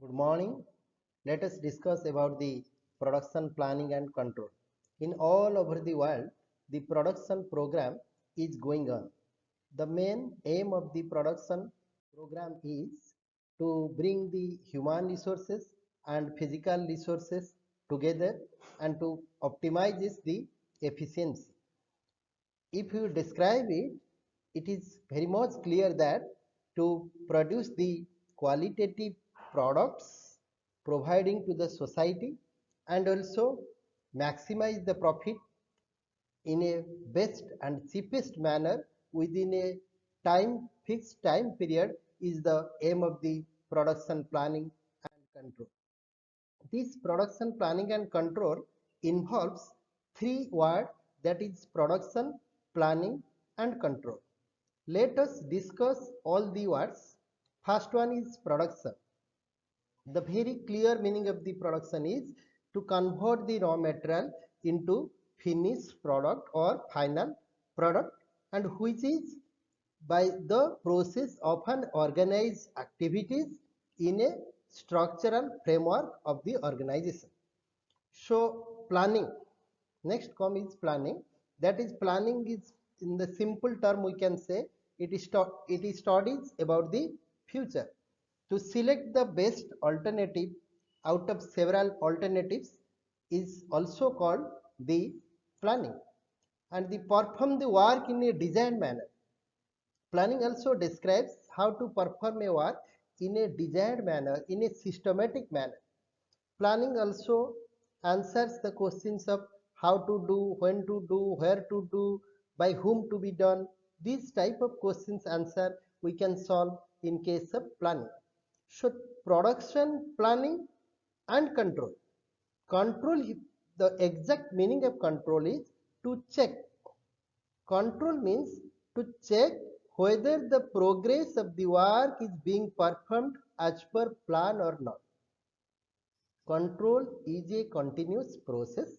Good morning. Let us discuss about the production planning and control. In all over the world, the production program is going on. The main aim of the production program is to bring the human resources and physical resources together and to optimize the efficiency. If you describe it, it is very much clear that to produce the qualitative products providing to the society and also maximize the profit in a best and cheapest manner within a fixed time period is the aim of the production planning and control. This production planning and control involves three words, that is production, planning and control. Let us discuss all the words. First one is production. The very clear meaning of the production is to convert the raw material into finished product or final product, and which is by the process of an organized activities in a structural framework of the organization. So planning, next come is planning. That is, planning is, in the simple term we can say, it is studies about the future. To select the best alternative out of several alternatives is also called the planning, and they perform the work in a designed manner. Planning also describes how to perform a work in a desired manner, in a systematic manner. Planning also answers the questions of how to do, when to do, where to do, by whom to be done. These type of questions answer we can solve in case of planning. So production planning and control. Control, the exact meaning of control is to check. Control means to check whether the progress of the work is being performed as per plan or not. Control is a continuous process.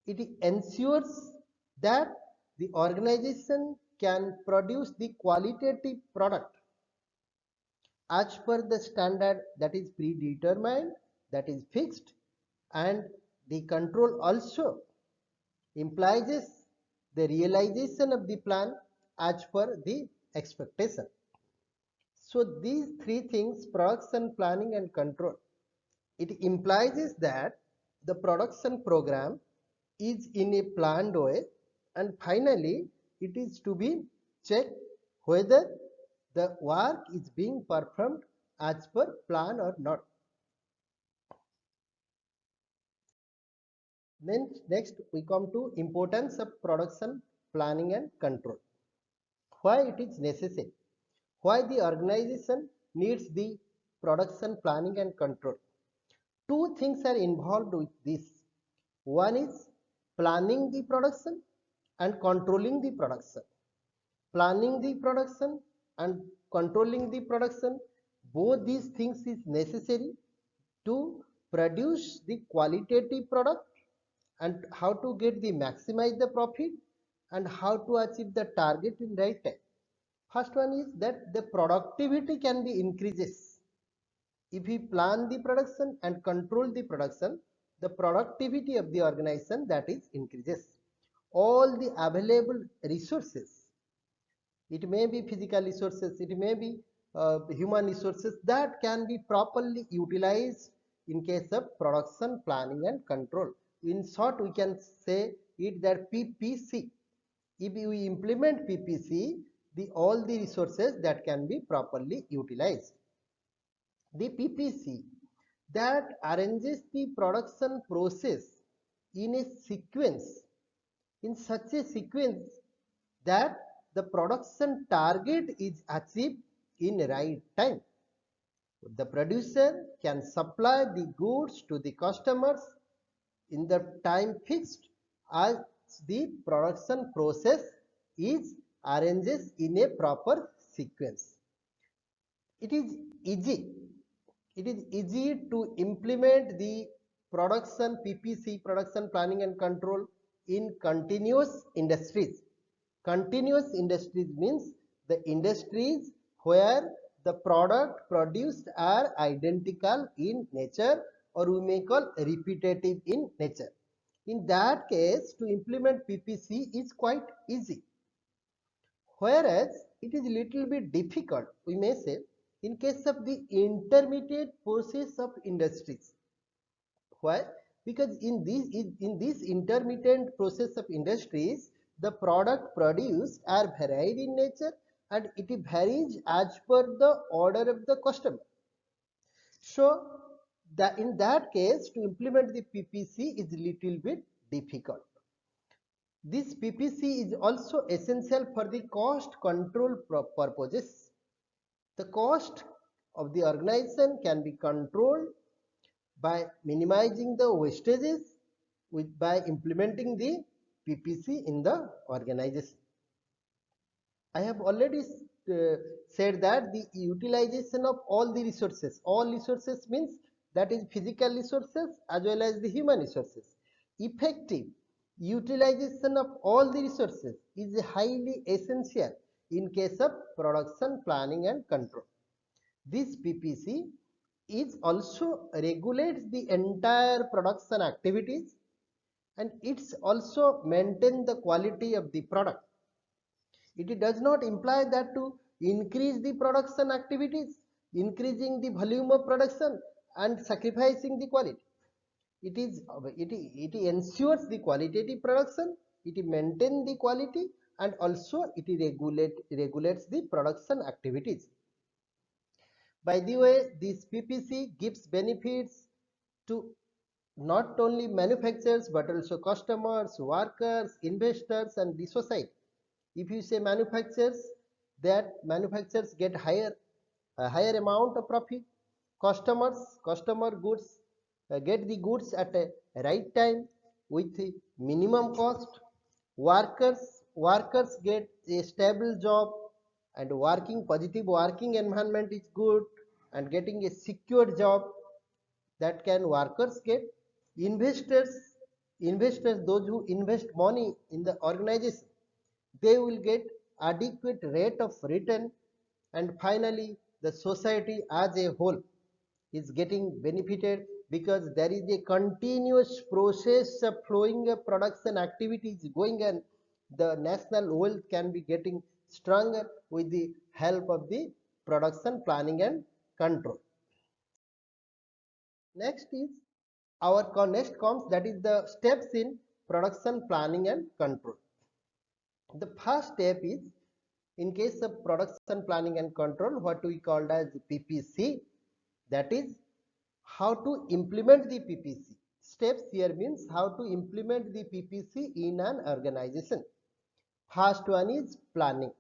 It ensures that the organization can produce the qualitative product as per the standard that is predetermined, that is fixed, and the control also implies the realization of the plan as per the expectation. So these three things, production, planning and control, it implies that the production program is in a planned way, and finally it is to be checked whether the work is being performed as per plan or not. Then next we come to importance of production planning and control. Why it is necessary? Why the organization needs the production planning and control? Two things are involved with this. One is planning the production and controlling the production. Planning the production and controlling the production, both these things is necessary to produce the qualitative product and how to get the maximize the profit and how to achieve the target in right time. First one is that the productivity can be increases. If we plan the production and control the production, the productivity of the organization that is increases. All the available resources, it may be physical resources, it may be human resources, that can be properly utilized in case of production planning and control. In short, we can say it that PPC. If we implement PPC, all the resources that can be properly utilized. The PPC that arranges the production process in a sequence, in such a sequence that the production target is achieved in right time. The producer can supply the goods to the customers in the time fixed as the production process is arranged in a proper sequence. It is easy to implement the production PPC, production planning and control, in continuous industries. Continuous industries means the industries where the product produced are identical in nature, or we may call repetitive in nature. In that case, to implement PPC is quite easy. Whereas it is little bit difficult, we may say, in case of the intermediate process of industries. Why? Because in this intermittent process of industries, the product produced are varied in nature and it varies as per the order of the customer. So that in that case, to implement the PPC is little bit difficult. This PPC is also essential for the cost control purposes. The cost of the organization can be controlled by minimizing the wastages by implementing the PPC in the organization. I have already said that the utilization of all resources means that is physical resources as well as the human resources. Effective utilization of all the resources is highly essential in case of production planning and control. This PPC is also regulates the entire production activities and it's also maintain the quality of the product. It does not imply that to increase the production activities, increasing the volume of production and sacrificing the quality. It ensures the qualitative production, it maintains the quality and also it regulates the production activities. By the way, this PPC gives benefits to not only manufacturers but also customers, workers, investors and the society. If you say manufacturers, that manufacturers get a higher amount of profit. Customer goods get the goods at a right time with minimum cost. Workers get a stable job and positive working environment is good and getting a secure job that can workers get. Investors those who invest money in the organization, they will get adequate rate of return, and finally the society as a whole is getting benefited because there is a continuous process of flowing of production activities going on. The national wealth can be getting stronger with the help of the production planning and control. Next is next comes that is the steps in production planning and control. The first step is, in case of production planning and control, what we called as PPC, that is how to implement the PPC. Steps here means how to implement the PPC in an organization. First one is planning.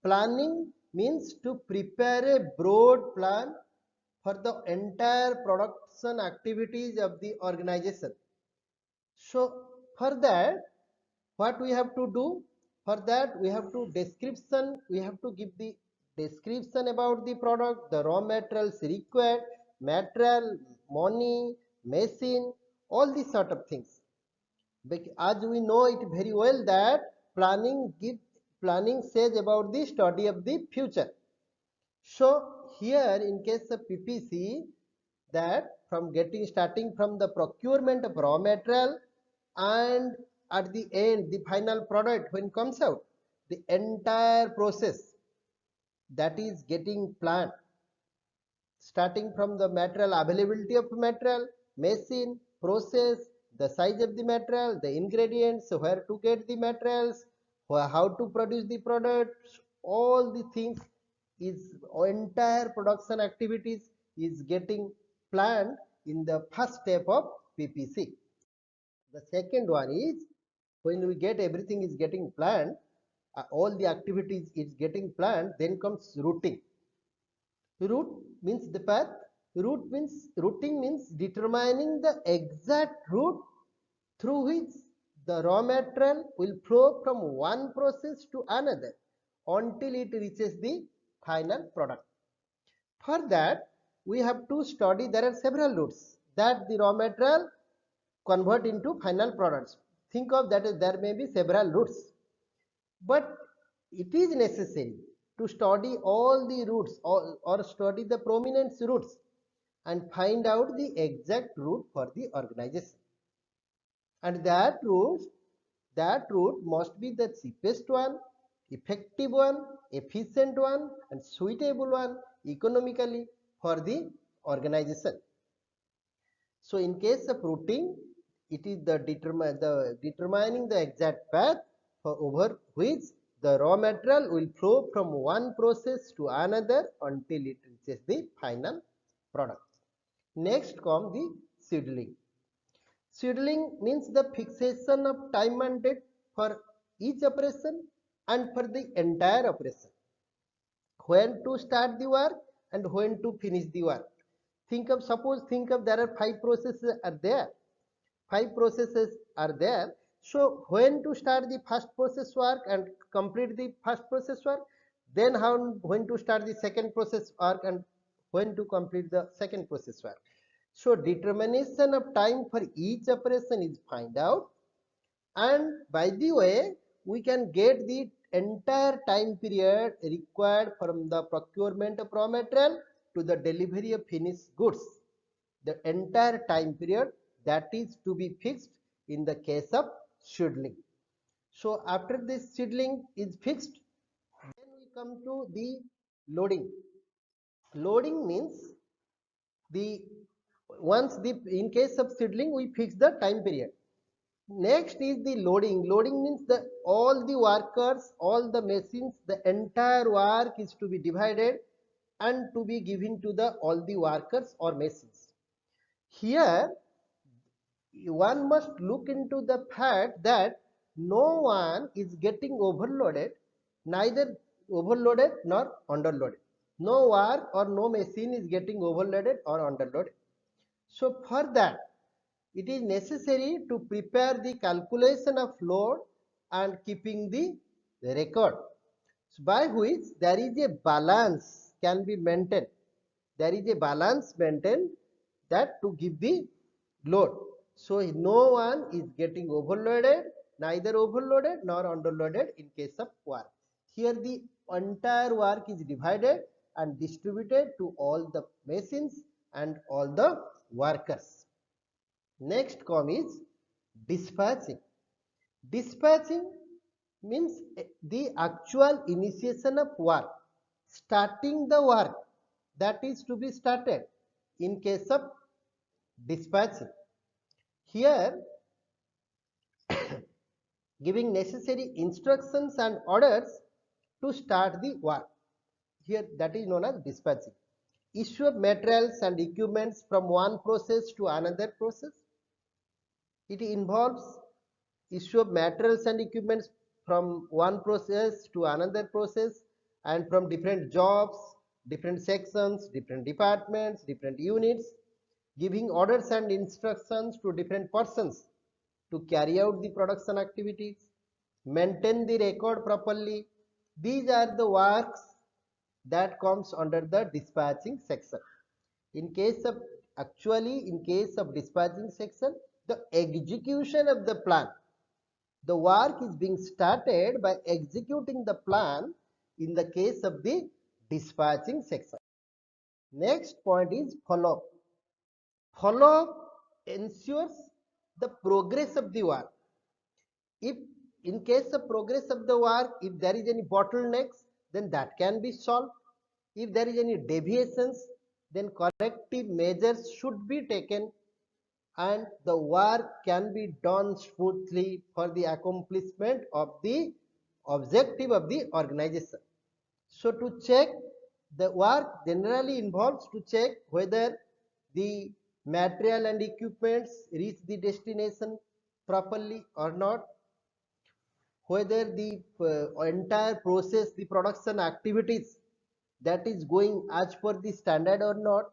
Planning means to prepare a broad plan for the entire production activities of the organization. So for that, what we have to do? For that we have to give the description about the product, the raw materials required, material, money, machine, all these sort of things. As we know it very well that planning says about the study of the future. So here in case of PPC, that starting from the procurement of raw material and at the end the final product when comes out, the entire process that is getting planned, starting from the material, availability of material, machine, process, the size of the material, the ingredients, where to get the materials, how to produce the products, all the things is entire production activities is getting planned in the first step of PPC. The second one is, when we get everything is getting planned, all the activities is getting planned, then comes routing. Route means the path. Routing means determining the exact route through which the raw material will flow from one process to another until it reaches the final product. For that, we have to study there are several routes that the raw material convert into final products. Think of that there may be several routes, but it is necessary to study all the routes or study the prominent routes and find out the exact route for the organization. And that route must be the cheapest one, effective one, efficient one, and suitable one economically for the organization. So in case of routing, it is the determining the exact path over which the raw material will flow from one process to another until it reaches the final product. Next comes the scheduling. Scheduling means the fixation of time and date for each operation and for the entire operation. When to start the work and when to finish the work. Think of there are five processes are there. Five processes are there. So when to start the first process work and complete the first process work, then when to start the second process work and when to complete the second process work. So determination of time for each operation is find out, and by the way we can get the entire time period required from the procurement of raw material to the delivery of finished goods. The entire time period that is to be fixed in the case of scheduling. So after this scheduling is fixed, then we come to the loading. Loading means the once the in case of scheduling we fix the time period. Next is the loading. Loading means the all the workers, all the machines, the entire work is to be divided and to be given to the all the workers or machines. Here one must look into the fact that no one is getting overloaded, neither overloaded nor underloaded. No work or no machine is getting overloaded or underloaded. So for that, it is necessary to prepare the calculation of load and keeping the record, by which there is a balance can be maintained. There is a balance maintained that to give the load. So no one is getting overloaded, neither overloaded nor underloaded in case of work. Here the entire work is divided and distributed to all the machines and all the workers. Next come is dispatching. Dispatching means the actual initiation of work, starting the work that is to be started in case of dispatching. Here giving necessary instructions and orders to start the work. Here that is known as dispatching. Issue of materials and equipments from one process to another process. It involves issue of materials and equipments from one process to another process and from different jobs, different sections, different departments, different units, giving orders and instructions to different persons to carry out the production activities, maintain the record properly. These are the works that comes under the dispatching section. In case of dispatching section, the execution of the plan, the work is being started by executing the plan in the case of the dispatching section. Next point is follow up. Follow up ensures the progress of the work. If in case of progress of the work, if there is any bottlenecks, then that can be solved. If there is any deviations, then corrective measures should be taken and the work can be done smoothly for the accomplishment of the objective of the organization. So to check, the work generally involves to check whether the material and equipments reach the destination properly or not, whether the entire process, the production activities that is going as per the standard or not,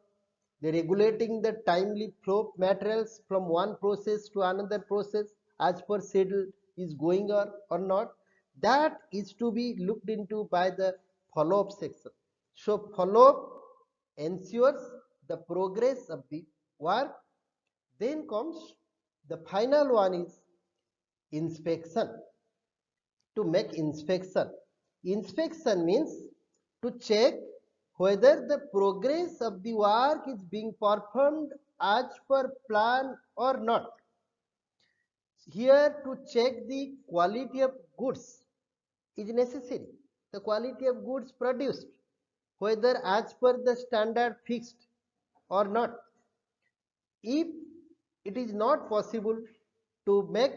the regulating the timely flow of materials from one process to another process as per schedule is going on or not, that is to be looked into by the follow up section. So follow up ensures the progress of the work. Then comes the final one is inspection. To make inspection. Inspection means to check whether the progress of the work is being performed as per plan or not. Here to check the quality of goods is necessary. The quality of goods produced, whether as per the standard fixed or not. If it is not possible to make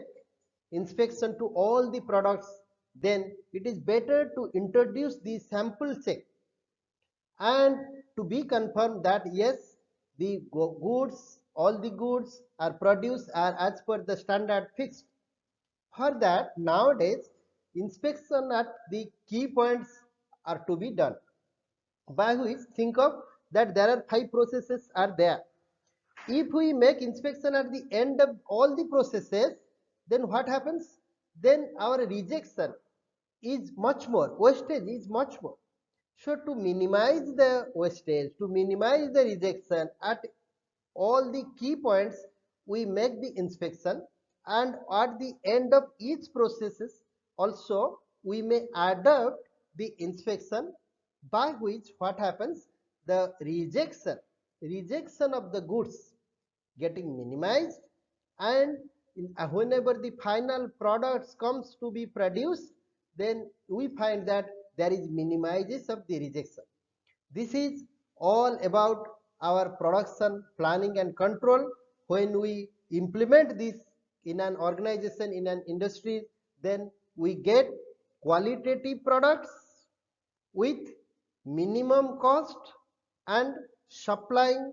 inspection to all the products, then it is better to introduce the sample check and to be confirmed that yes, the goods, all the goods are produced are as per the standard fixed. For that, nowadays inspection at the key points are to be done, by which think of that there are 5 processes are there. If we make inspection at the end of all the processes, then what happens? Then our rejection is much more, wastage is much more. So to minimize the wastage, to minimize the rejection at all the key points, we make the inspection, and at the end of each processes also we may adopt the inspection, by which what happens, the rejection of the goods getting minimized, and whenever the final products comes to be produced, then we find that there is minimization of the rejection. This is all about our production planning and control. When we implement this in an organization, in an industry, then we get qualitative products with minimum cost and supplying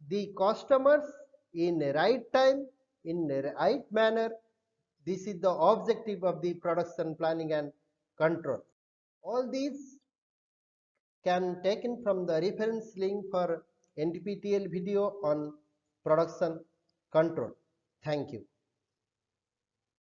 the customers in the right time, in the right manner. This is the objective of the production planning and control. All these can taken from the reference link for NPTEL video on production control. Thank you.